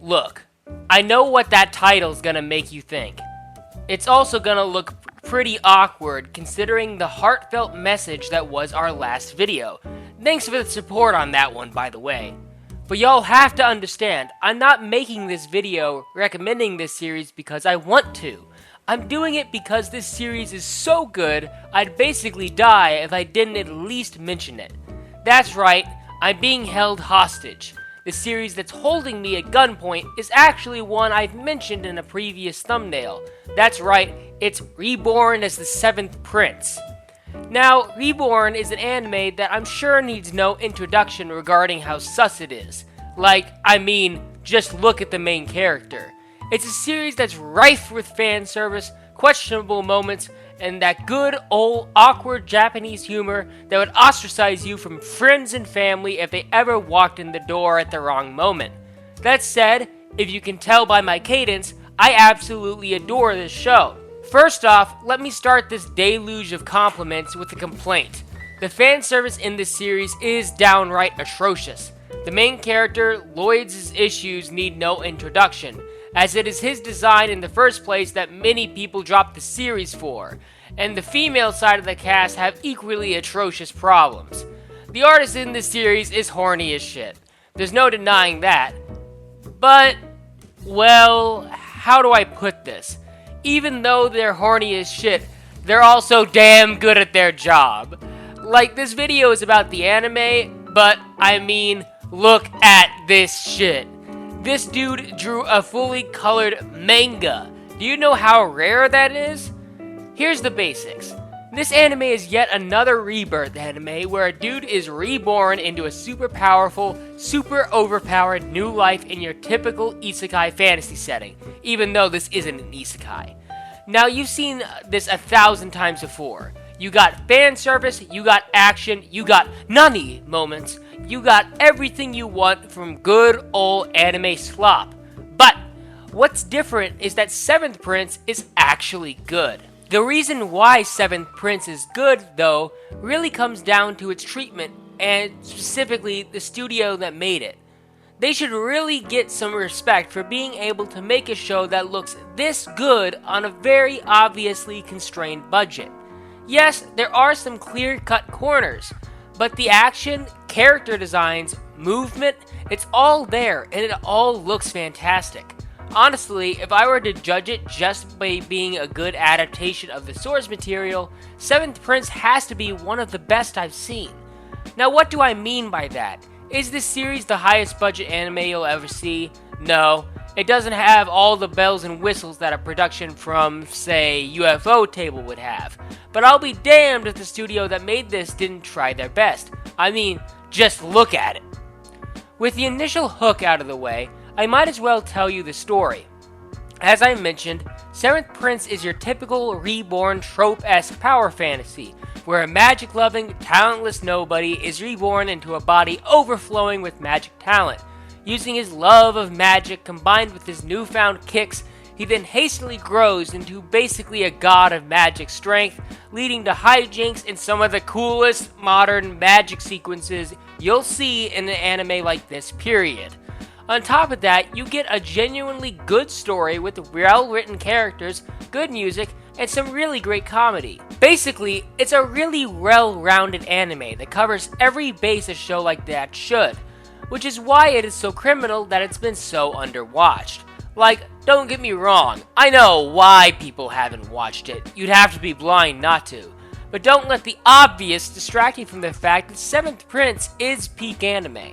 Look, I know what that title's gonna make you think. It's also gonna look pretty awkward considering the heartfelt message that was our last video. Thanks for the support on that one, by the way. But y'all have to understand, I'm not making this video recommending this series because I want to. I'm doing it because this series is so good, I'd basically die if I didn't at least mention it. That's right, I'm being held hostage. The series that's holding me at gunpoint is actually one I've mentioned in a previous thumbnail. That's right, it's Reborn as the Seventh Prince. Now, Reborn is an anime that I'm sure needs no introduction regarding how sus it is. Just look at the main character. It's a series that's rife with fan service, questionable moments, and that good old awkward Japanese humor that would ostracize you from friends and family if they ever walked in the door at the wrong moment. That said, if you can tell by my cadence, I absolutely adore this show. First off, let me start this deluge of compliments with a complaint. The fan service in this series is downright atrocious. The main character, Lloyd's issues need no introduction, as it is his design in the first place that many people dropped the series for, and the female side of the cast have equally atrocious problems. The artist in this series is horny as shit. There's no denying that. But, well, how do I put this? Even though they're horny as shit, they're also damn good at their job. Like, this video is about the anime, but look at this shit. This dude drew a fully colored manga. Do you know how rare that is? Here's the basics. This anime is yet another rebirth anime where a dude is reborn into a super powerful, super overpowered new life in your typical isekai fantasy setting, even though this isn't an isekai. Now, you've seen this 1,000 times before. You got fan service, you got action, you got nani moments, you got everything you want from good old anime slop. But what's different is that Seventh Prince is actually good. The reason why Seventh Prince is good, though, really comes down to its treatment and specifically the studio that made it. They should really get some respect for being able to make a show that looks this good on a very obviously constrained budget. Yes, there are some clear-cut corners, but the action, character designs, movement, it's all there and it all looks fantastic. Honestly, if I were to judge it just by being a good adaptation of the source material, Seventh Prince has to be one of the best I've seen. Now, what do I mean by that? Is this series the highest budget anime you'll ever see? No. It doesn't have all the bells and whistles that a production from, say, UFO Table would have. But I'll be damned if the studio that made this didn't try their best. Just look at it. With the initial hook out of the way, I might as well tell you the story. As I mentioned, Seventh Prince is your typical reborn trope-esque power fantasy, where a magic-loving, talentless nobody is reborn into a body overflowing with magic talent. Using his love of magic combined with his newfound kicks, he then hastily grows into basically a god of magic strength, leading to hijinks and some of the coolest modern magic sequences you'll see in an anime like this, period. On top of that, you get a genuinely good story with well-written characters, good music, and some really great comedy. Basically, it's a really well-rounded anime that covers every base a show like that should, which is why it is so criminal that it's been so underwatched. Like, don't get me wrong, I know why people haven't watched it. You'd have to be blind not to. But don't let the obvious distract you from the fact that Seventh Prince is peak anime.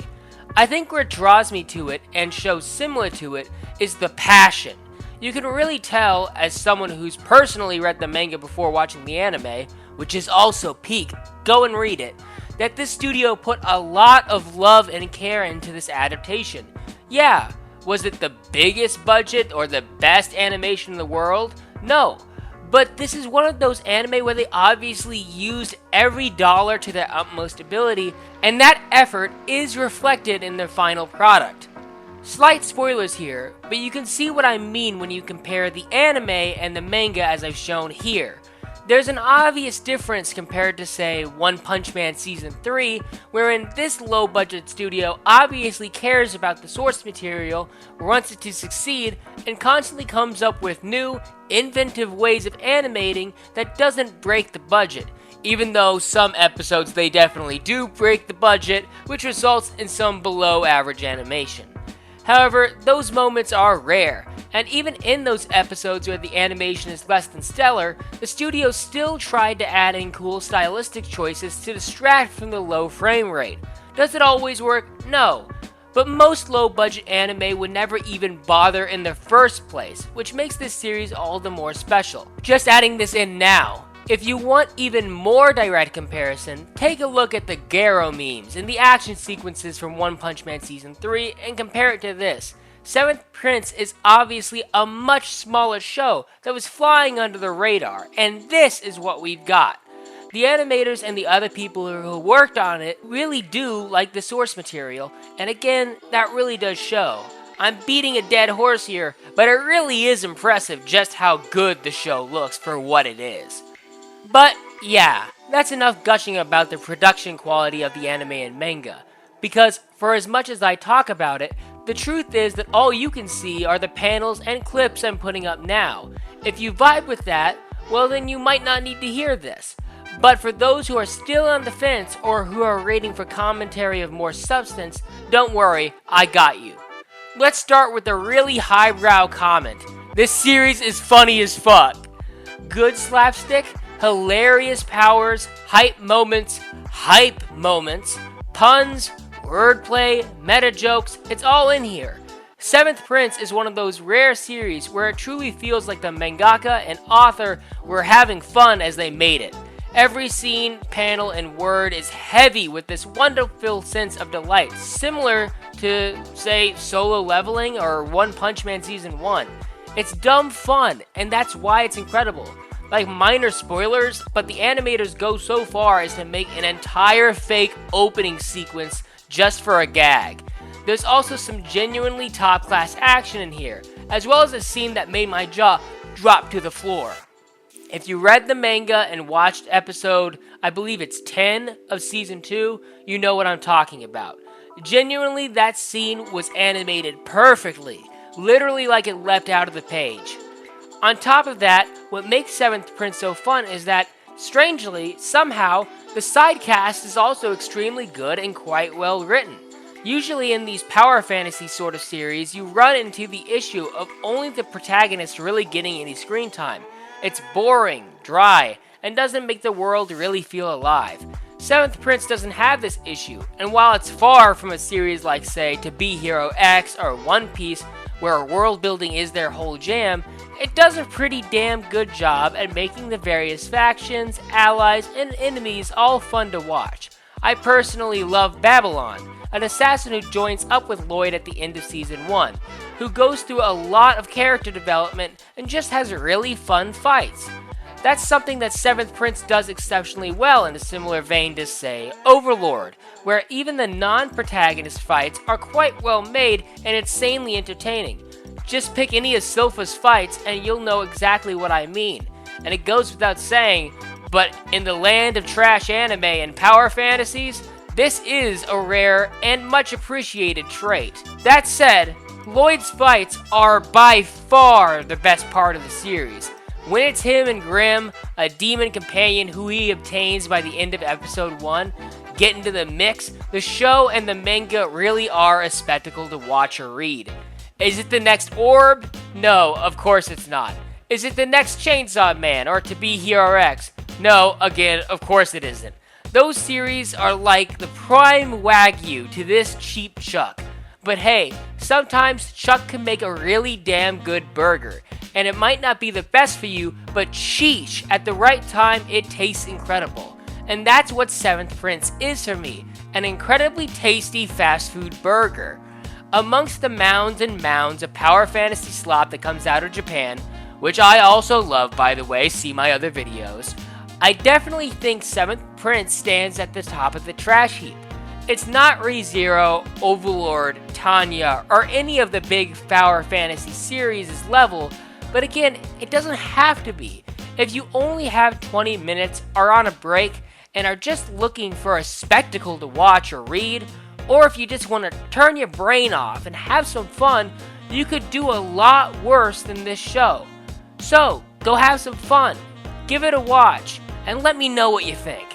I think where it draws me to it, and shows similar to it, is the passion. You can really tell, as someone who's personally read the manga before watching the anime, which is also peak, go and read it, that this studio put a lot of love and care into this adaptation. Yeah, was it the biggest budget or the best animation in the world? No. But this is one of those anime where they obviously used every dollar to their utmost ability, and that effort is reflected in their final product. Slight spoilers here, but you can see what I mean when you compare the anime and the manga as I've shown here. There's an obvious difference compared to, say, One Punch Man Season 3, wherein this low-budget studio obviously cares about the source material, wants it to succeed, and constantly comes up with new, inventive ways of animating that doesn't break the budget, even though some episodes they definitely do break the budget, which results in some below-average animation. However, those moments are rare, and even in those episodes where the animation is less than stellar, the studio still tried to add in cool stylistic choices to distract from the low frame rate. Does it always work? No. But most low-budget anime would never even bother in the first place, which makes this series all the more special. Just adding this in now. If you want even more direct comparison, take a look at the Garo memes and the action sequences from One Punch Man Season 3 and compare it to this. Seventh Prince is obviously a much smaller show that was flying under the radar, and this is what we've got. The animators and the other people who worked on it really do like the source material, and again, that really does show. I'm beating a dead horse here, but it really is impressive just how good the show looks for what it is. But yeah, that's enough gushing about the production quality of the anime and manga, because for as much as I talk about it, the truth is that all you can see are the panels and clips I'm putting up now. If you vibe with that, well then you might not need to hear this. But for those who are still on the fence or who are waiting for commentary of more substance, don't worry, I got you. Let's start with a really highbrow comment. This series is funny as fuck. Good slapstick, hilarious powers, hype moments, puns, wordplay, meta jokes, it's all in here. Seventh Prince is one of those rare series where it truly feels like the mangaka and author were having fun as they made it. Every scene, panel, and word is heavy with this wonderful sense of delight, similar to, say, Solo Leveling or One Punch Man Season 1. It's dumb fun, and that's why it's incredible. Like minor spoilers, but the animators go so far as to make an entire fake opening sequence just for a gag. There's also some genuinely top-class action in here, as well as a scene that made my jaw drop to the floor. If you read the manga and watched episode, I believe it's 10 of Season 2, you know what I'm talking about. Genuinely, that scene was animated perfectly, literally like it leapt out of the page. On top of that, what makes Seventh Prince so fun is that, strangely, somehow, the side cast is also extremely good and quite well written. Usually in these power fantasy sort of series, you run into the issue of only the protagonist really getting any screen time. It's boring, dry, and doesn't make the world really feel alive. Seventh Prince doesn't have this issue, and while it's far from a series like, say, To Be Hero X or One Piece, where world building is their whole jam, it does a pretty damn good job at making the various factions, allies, and enemies all fun to watch. I personally love Babylon, an assassin who joins up with Lloyd at the end of Season 1, who goes through a lot of character development and just has really fun fights. That's something that Seventh Prince does exceptionally well in a similar vein to, say, Overlord, where even the non-protagonist fights are quite well made and insanely entertaining. Just pick any of Silpha's fights and you'll know exactly what I mean. And it goes without saying, but in the land of trash anime and power fantasies, this is a rare and much appreciated trait. That said, Lloyd's fights are by far the best part of the series. When it's him and Grimm, a demon companion who he obtains by the end of episode 1, get into the mix, the show and the manga really are a spectacle to watch or read. Is it the next Orb? No, of course it's not. Is it the next Chainsaw Man or To Be Hero X? No, again, of course it isn't. Those series are like the prime Wagyu to this cheap Chuck. But hey, sometimes Chuck can make a really damn good burger, and it might not be the best for you, but sheesh, at the right time it tastes incredible. And that's what Seventh Prince is for me, an incredibly tasty fast food burger. Amongst the mounds and mounds of power fantasy slop that comes out of Japan, which I also love by the way, see my other videos, I definitely think Seventh Prince stands at the top of the trash heap. It's not ReZero, Overlord, Tanya, or any of the big power fantasy series' level, but again, it doesn't have to be. If you only have 20 minutes, are on a break, and are just looking for a spectacle to watch or read, or if you just want to turn your brain off and have some fun, you could do a lot worse than this show. So, go have some fun, give it a watch, and let me know what you think.